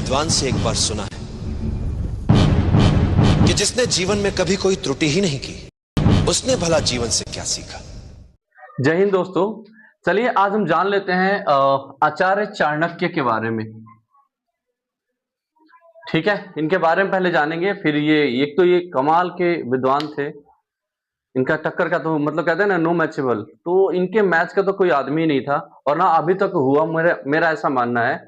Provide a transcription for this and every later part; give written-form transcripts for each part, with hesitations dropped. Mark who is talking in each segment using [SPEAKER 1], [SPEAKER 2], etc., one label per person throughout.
[SPEAKER 1] विद्वान से एक बार सुना है कि जिसने जीवन में कभी कोई त्रुटि ही नहीं की, उसने भला जीवन से क्या सीखा।
[SPEAKER 2] जय हिंद दोस्तों, चलिए आज हम जान लेते हैं आचार्य चाणक्य के बारे में। ठीक है, इनके बारे में पहले जानेंगे, फिर ये एक तो ये कमाल के विद्वान थे, इनका टक्कर का तो मतलब कहते हैं ना नो मैचेबल, तो इनके मैच का तो कोई आदमी नहीं था और ना अभी तक हुआ, मेरा ऐसा मानना है।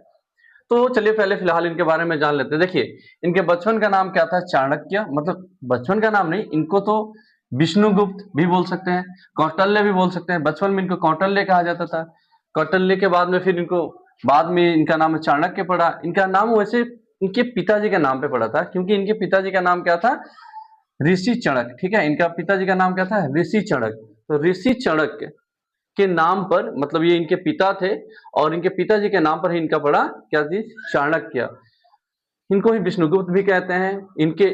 [SPEAKER 2] तो चलिए पहले फिलहाल इनके बारे में जान लेते हैं। देखिए, इनके बचपन का नाम क्या था? चाणक्य। मतलब बचपन का नाम नहीं, इनको तो विष्णुगुप्त भी बोल सकते हैं, कौटल्य भी बोल सकते हैं। बचपन में इनको कौटल्य कहा जाता था। कौटल्य के बाद में फिर इनको बाद में इनका नाम चाणक्य पड़ा। इनका नाम वैसे इनके पिताजी के नाम पे पड़ा था, क्योंकि इनके पिताजी का नाम क्या था? ऋषि चणक। ठीक है, इनका पिताजी का नाम क्या था? ऋषि चणक। तो ऋषि चणक के नाम पर, मतलब ये इनके पिता थे और इनके पिताजी के नाम पर ही इनका पड़ा क्या चीज? चाणक्य। इनको ही विष्णुगुप्त भी कहते हैं, इनके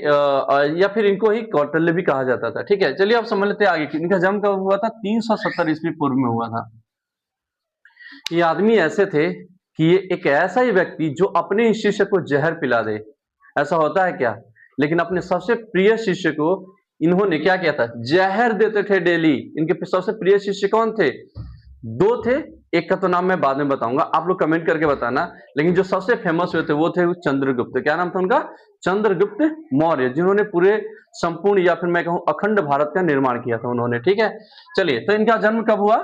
[SPEAKER 2] या फिर इनको ही कौटल्य भी कहा जाता था। ठीक है, चलिए अब समझ लेते हैं आगे कि इनका जन्म कब हुआ था? 370 ईस्वी पूर्व में हुआ था। ये आदमी ऐसे थे कि ये एक ऐसा ही व्यक्ति जो अपने ही शिष्य को जहर पिला दे। ऐसा होता है क्या? लेकिन अपने सबसे प्रिय शिष्य को इन्होंने क्या किया था? जहर देते थे डेली। इनके सबसे प्रिय शिष्य कौन थे? दो थे, एक का तो नाम मैं बाद में बताऊंगा, आप लोग कमेंट करके बताना। लेकिन जो सबसे फेमस हुए थे वो थे चंद्रगुप्त। क्या नाम था उनका? चंद्रगुप्त मौर्य, जिन्होंने पूरे संपूर्ण या फिर मैं कहूं अखंड भारत का निर्माण किया था उन्होंने। ठीक है, चलिए तो इनका जन्म कब हुआ?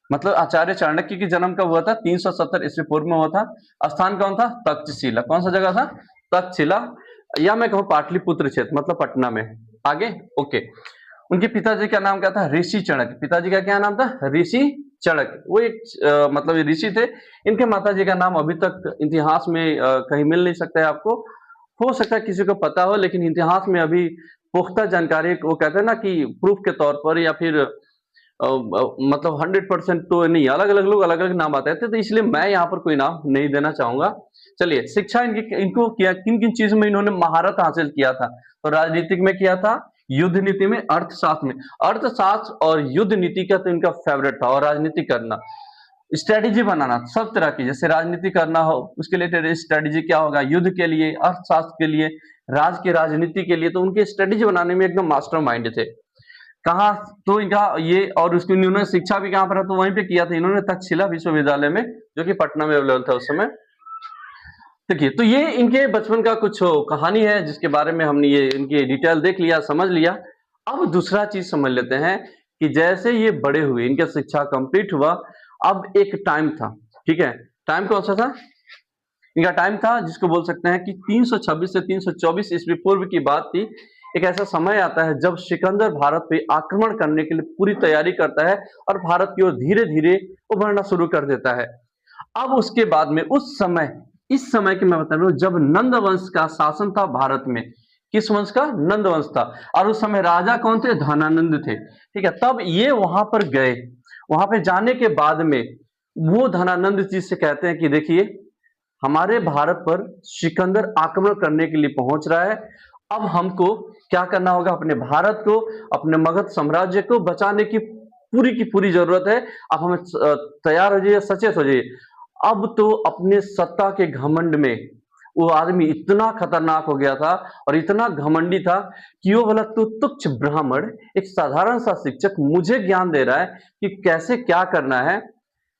[SPEAKER 2] मतलब आचार्य चाणक्य की जन्म कब हुआ था? 370 ईस्वी पूर्व में हुआ था। स्थान कौन था? तक्षशिला। कौन सा जगह था? तक्षशिला, या मैं कहूं पाटलिपुत्र क्षेत्र, मतलब पटना में। आगे ओके। उनके पिताजी का नाम क्या था? ऋषि चणक। पिताजी का क्या नाम था? ऋषि चणक। वो एक मतलब ऋषि थे। इनके माताजी का नाम अभी तक इतिहास में कहीं मिल नहीं सकता है आपको। हो सकता है किसी को पता हो, लेकिन इतिहास में अभी पुख्ता जानकारी, वो कहते हैं ना कि प्रूफ के तौर पर या फिर मतलब 100% तो नहीं, अलग अलग लोग अलग अलग नाम बताते थे, तो इसलिए मैं यहाँ पर कोई नाम नहीं देना चाहूंगा। चलिए, शिक्षा इनको किया, किन किन चीजों में इन्होंने महारत हासिल किया था? तो राजनीतिक में किया था, युद्ध नीति में, अर्थशास्त्र में। अर्थशास्त्र और युद्ध नीति का तो इनका फेवरेट था, और राजनीति करना, स्ट्रेटेजी बनाना सब तरह की, जैसे राजनीति करना हो उसके लिए स्ट्रेटेजी क्या होगा, युद्ध के लिए, अर्थशास्त्र के लिए, राजनीति के लिए, तो उनके स्ट्रेटेजी बनाने में एकदम मास्टर माइंड थे। कहा तो इनका ये, और उसकी इन्होंने शिक्षा भी कहां पर है? तो वहीं पे किया था इन्होंने, तक्षशिला विश्वविद्यालय में, जो कि पटना में अवेलेबल था उस समय। देखिए, तो ये इनके बचपन का कुछ कहानी है जिसके बारे में हमने ये इनकी डिटेल देख लिया, समझ लिया। अब दूसरा चीज समझ लेते हैं कि जैसे ये बड़े हुए, इनका शिक्षा कंप्लीट हुआ, अब एक टाइम था। ठीक है, टाइम कौन सा था? इनका टाइम था जिसको बोल सकते हैं कि 326 से 324 ईस्वी पूर्व की बात थी। एक ऐसा समय आता है जब सिकंदर भारत पे आक्रमण करने के लिए पूरी तैयारी करता है और भारत की ओर धीरे धीरे उभरना शुरू कर देता है। अब उसके बाद में उस समय, इस समय की मैं बता रहा हूं, जब नंद वंश का शासन था भारत में। किस वंश का? नंद वंश था। और उस समय राजा कौन थे? धनानंद थे। ठीक है, तब ये वहां पर गए। वहां पे जाने के बाद में वो धनानंद जी से कहते हैं कि देखिए, हमारे भारत पर सिकंदर आक्रमण करने के लिए पहुंच रहा है। अब हमको क्या करना होगा? अपने भारत को, अपने मगध साम्राज्य को बचाने की पूरी जरूरत है। अब हमें तैयार हो जाइए, सचेत हो जाइए। अब तो अपने सत्ता के घमंड में वो आदमी इतना खतरनाक हो गया था और इतना घमंडी था कि वो बोला, तू तुच्छ ब्राह्मण, एक साधारण सा शिक्षक मुझे ज्ञान दे रहा है कि कैसे क्या करना है,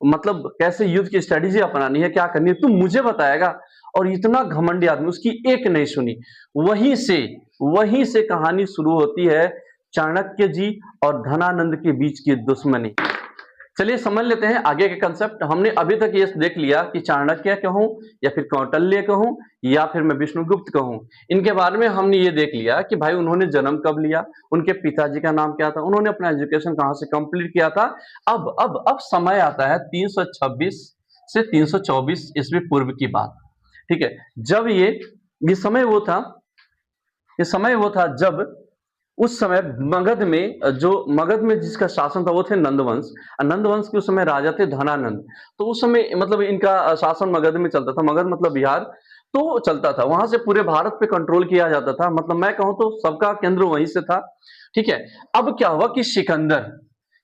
[SPEAKER 2] मतलब कैसे युद्ध की स्ट्रेटेजी अपनानी है, क्या करनी है, तू मुझे बताएगा। और इतना घमंडी आदमी, उसकी एक नहीं सुनी। वहीं से कहानी शुरू होती है चाणक्य जी और धनानंद के बीच की दुश्मनी। चलिए समझ लेते हैं आगे के कंसेप्ट। हमने अभी तक ये देख लिया कि चाणक्य कहूं या फिर कौटल्य कहूं या फिर मैं विष्णुगुप्त कहूं, इनके बारे में हमने ये देख लिया कि भाई उन्होंने जन्म कब लिया, उनके पिताजी का नाम क्या था, उन्होंने अपना एजुकेशन कहां से कंप्लीट किया था। अब समय आता है 326 से 324 ईस्वी पूर्व की बात। ठीक है, जब ये समय वो था जब उस समय मगध में जिसका शासन था वो थे नंदवंश। नंदवंश के उस समय राजा थे धनानंद। तो उस समय मतलब इनका शासन मगध में चलता था। मगध मतलब बिहार तो चलता था, वहां से पूरे भारत पे कंट्रोल किया जाता था। मतलब मैं कहूं तो सबका केंद्र वहीं से था। ठीक है, अब क्या हुआ कि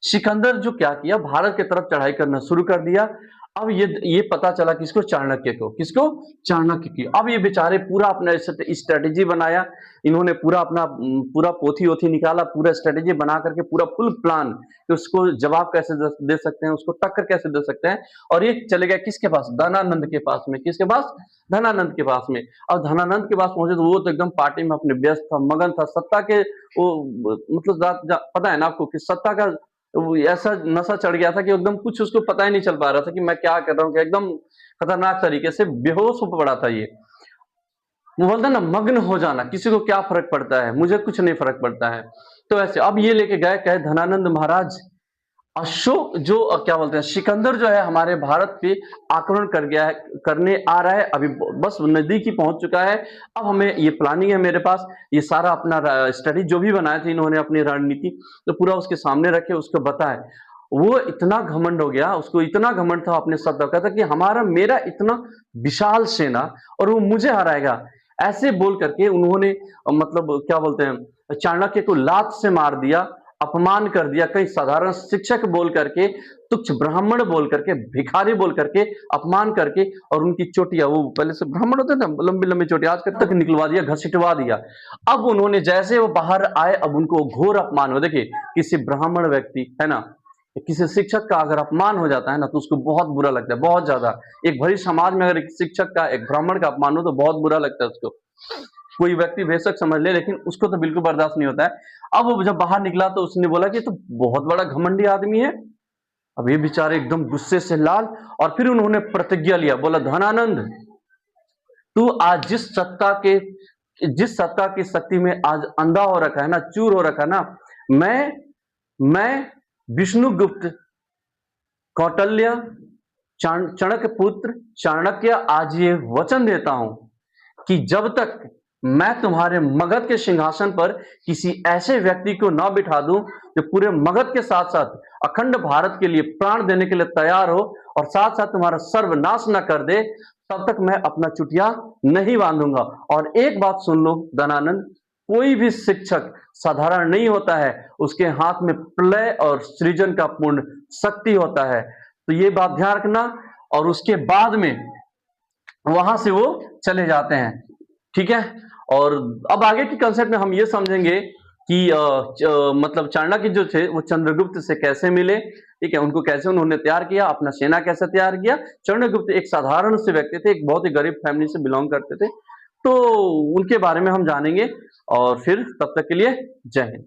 [SPEAKER 2] सिकंदर जो क्या किया, भारत की तरफ चढ़ाई करना शुरू कर दिया। अब ये पता चला किसको, चाणक्य को। किसको? चाणक्य की। अब ये बेचारे पूरा अपना स्ट्रेटेजी बनाया, इन्होंने पूरा अपना पूरा पोथी ओथी निकाला, पूरा स्ट्रेटेजी बना करके पूरा फुल प्लान कि उसको जवाब कैसे दे सकते हैं, उसको टक्कर कैसे दे सकते हैं। और ये चले गए किसके पास? धनानंद के पास में। किसके पास? धनानंद के पास में। अब धनानंद के पास पहुंचे तो वो तो एकदम पार्टी में अपने व्यस्त था, मगन था, सत्ता के वो मतलब पता है ना आपको कि सत्ता का वो ऐसा नशा चढ़ गया था कि एकदम कुछ उसको पता ही नहीं चल पा रहा था कि मैं क्या कर रहा हूँ, कि एकदम खतरनाक तरीके से बेहोश हो पड़ा था ये। वो बोलता है ना, मग्न हो जाना, किसी को क्या फर्क पड़ता है, मुझे कुछ नहीं फर्क पड़ता है। तो ऐसे अब ये लेके गए, कहे धनानंद महाराज, अशोक जो क्या बोलते हैं, सिकंदर जो है हमारे भारत पे आक्रमण कर गया है, करने आ रहा है, अभी बस नजदीक ही पहुंच चुका है। अब हमें ये प्लानिंग है मेरे पास, ये सारा अपना स्टडी जो भी बनाए थे इन्होंने अपनी रणनीति, तो पूरा उसके सामने रखे, उसको बताए। वो इतना घमंड हो गया, उसको इतना घमंड था अपने सत्ता का, था कि हमारा मेरा इतना विशाल सेना और वो मुझे हराएगा, ऐसे बोल करके उन्होंने मतलब क्या बोलते हैं, चाणक्य को लात से मार दिया, अपमान कर दिया, कई साधारण शिक्षक बोल करके, तुच्छ ब्राह्मण बोल करके, भिखारी बोल करके, अपमान करके, और उनकी चोटियां, वो पहले से ब्राह्मण होते थे लंबी लंबी चोटियां, आज तक निकलवा दिया, घसीटवा दिया। अब उन्होंने जैसे वो बाहर आए, अब उनको घोर अपमान हो, देखिए किसी ब्राह्मण व्यक्ति है ना, किसी शिक्षक का अगर अपमान हो जाता है ना तो उसको बहुत बुरा लगता है, बहुत ज्यादा। एक भरी समाज में अगर एक शिक्षक का, एक ब्राह्मण का अपमान हो तो बहुत बुरा लगता है उसको। कोई व्यक्ति बेशक समझ ले, लेकिन उसको तो बिल्कुल बर्दाश्त नहीं होता है। अब वो जब बाहर निकला तो उसने बोला कि तो बहुत बड़ा घमंडी आदमी है। अब ये बेचारे एकदम गुस्से से लाल, और फिर उन्होंने प्रतिज्ञा लिया, बोला धनानंद, तू आज जिस सत्ता की शक्ति में आज अंधा हो रखा है ना, चूर हो रखा है ना, मैं विष्णुगुप्त, कौटल्य, चाणक्य पुत्र चाणक्य आज ये वचन देता हूं कि जब तक मैं तुम्हारे मगध के सिंहासन पर किसी ऐसे व्यक्ति को न बिठा दूं जो पूरे मगध के साथ साथ अखंड भारत के लिए प्राण देने के लिए तैयार हो और साथ साथ तुम्हारा सर्वनाश न कर दे, तब तक मैं अपना चुटिया नहीं बांधूंगा। और एक बात सुन लो धनानंद, कोई भी शिक्षक साधारण नहीं होता है, उसके हाथ में प्रलय और सृजन का पूर्ण शक्ति होता है। तो ये बात ध्यान रखना। और उसके बाद में वहां से वो चले जाते हैं, ठीक है। और अब आगे की कंसेप्ट में हम ये समझेंगे कि मतलब चाणक्य जो थे वो चंद्रगुप्त से कैसे मिले, ठीक है, उनको कैसे उन्होंने तैयार किया, अपना सेना कैसे तैयार किया। चंद्रगुप्त एक साधारण से व्यक्ति थे, एक बहुत ही गरीब फैमिली से बिलोंग करते थे, तो उनके बारे में हम जानेंगे। और फिर तब तक के लिए जय हिंद।